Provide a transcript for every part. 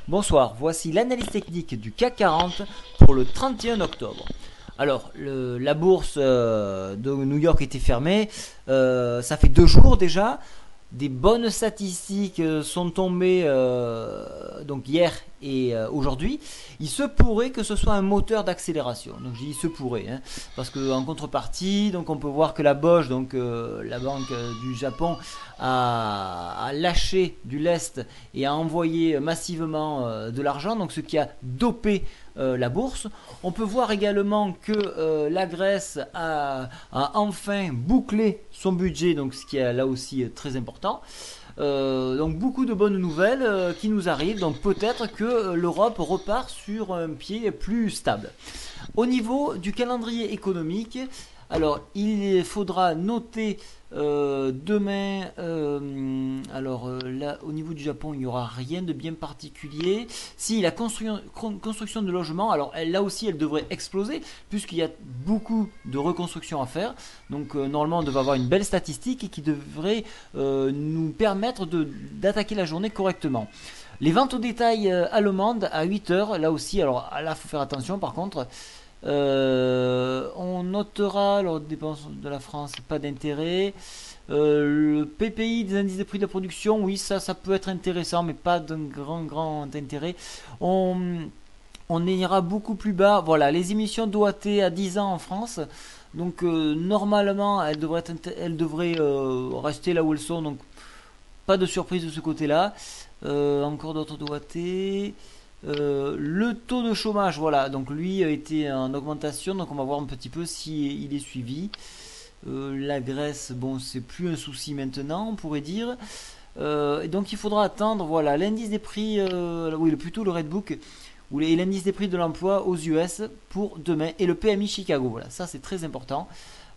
Bonsoir, voici l'analyse technique du CAC 40 pour le 31 octobre. Alors, la bourse de New York était fermée, ça fait 2 jours déjà. Des bonnes statistiques sont tombées donc hier et aujourd'hui. Il se pourrait que ce soit un moteur d'accélération. Donc je dis il se pourrait, hein, parce qu'en contrepartie, donc on peut voir que la BOJ, donc la banque du Japon, a lâché du lest et a envoyé massivement de l'argent, donc ce qui a dopé la bourse. On peut voir également que la Grèce a enfin bouclé son budget, donc ce qui est là aussi très important. Donc beaucoup de bonnes nouvelles qui nous arrivent, donc peut-être que l'Europe repart sur un pied plus stable. Au niveau du calendrier économique, alors il faudra noter demain, là au niveau du Japon il n'y aura rien de bien particulier. Si la construction de logements, alors là aussi elle devrait exploser puisqu'il y a beaucoup de reconstruction à faire. Donc normalement on devrait avoir une belle statistique qui devrait nous permettre d'attaquer la journée correctement. Les ventes au détail allemandes à 8h, là aussi, alors là il faut faire attention par contre. On notera lors des dépenses de la France, pas d'intérêt. Le PPI des indices des prix de la production, oui, ça peut être intéressant, mais pas d'un grand intérêt. On ira beaucoup plus bas. Voilà, les émissions d'OAT à 10 ans en France. Donc normalement, elles devraient rester là où elles sont. Donc pas de surprise de ce côté-là. Encore d'autres DOAT. Le taux de chômage, voilà, donc lui a été en augmentation, donc on va voir un petit peu si il est suivi. La Grèce, bon, c'est plus un souci maintenant, on pourrait dire. Et donc il faudra attendre, voilà, l'indice des prix, oui, plutôt le Redbook, ou l'indice des prix de l'emploi aux US pour demain, et le PMI Chicago, voilà, ça c'est très important.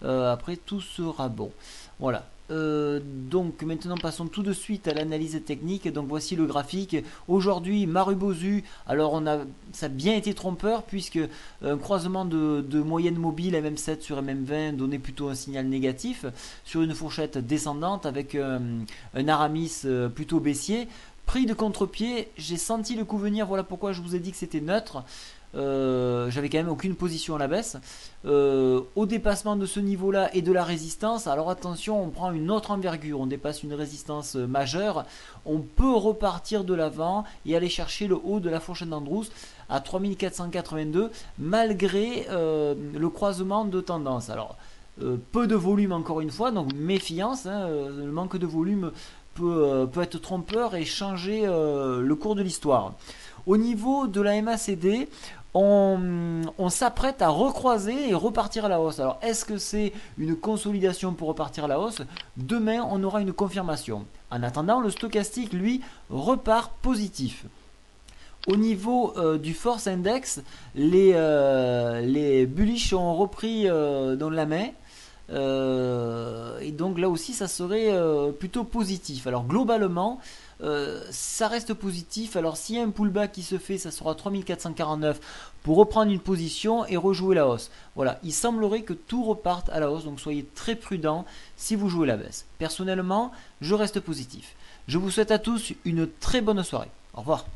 Après, tout sera bon. Voilà. Donc maintenant passons tout de suite à l'analyse technique. Donc voici le graphique. Aujourd'hui Marubozu, alors ça a bien été trompeur puisque un croisement de moyenne mobile MM7 sur MM20 donnait plutôt un signal négatif sur une fourchette descendante avec un Aramis plutôt baissier. Prix de contre-pied, j'ai senti le coup venir, voilà pourquoi je vous ai dit que c'était neutre. J'avais quand même aucune position à la baisse. Au dépassement de ce niveau là et de la résistance, alors attention, on prend une autre envergure, on dépasse une résistance majeure, on peut repartir de l'avant et aller chercher le haut de la fourchette d'Andrews à 3482 malgré le croisement de tendance. Alors peu de volume encore une fois, donc méfiance, hein, le manque de volume peut être trompeur et changer le cours de l'histoire. Au niveau de la MACD, on s'apprête à recroiser et repartir à la hausse. Alors, est-ce que c'est une consolidation pour repartir à la hausse? Demain, on aura une confirmation. En attendant, le stochastique, lui, repart positif. Au niveau du Force Index, les bullish ont repris dans la main. Et donc là aussi, ça serait plutôt positif. Alors, globalement, ça reste positif. Alors s'il y a un pullback qui se fait, ça sera 3449 pour reprendre une position et rejouer la hausse. Voilà, il semblerait que tout reparte à la hausse, donc soyez très prudents si vous jouez la baisse. Personnellement, je reste positif. Je vous souhaite à tous une très bonne soirée. Au revoir.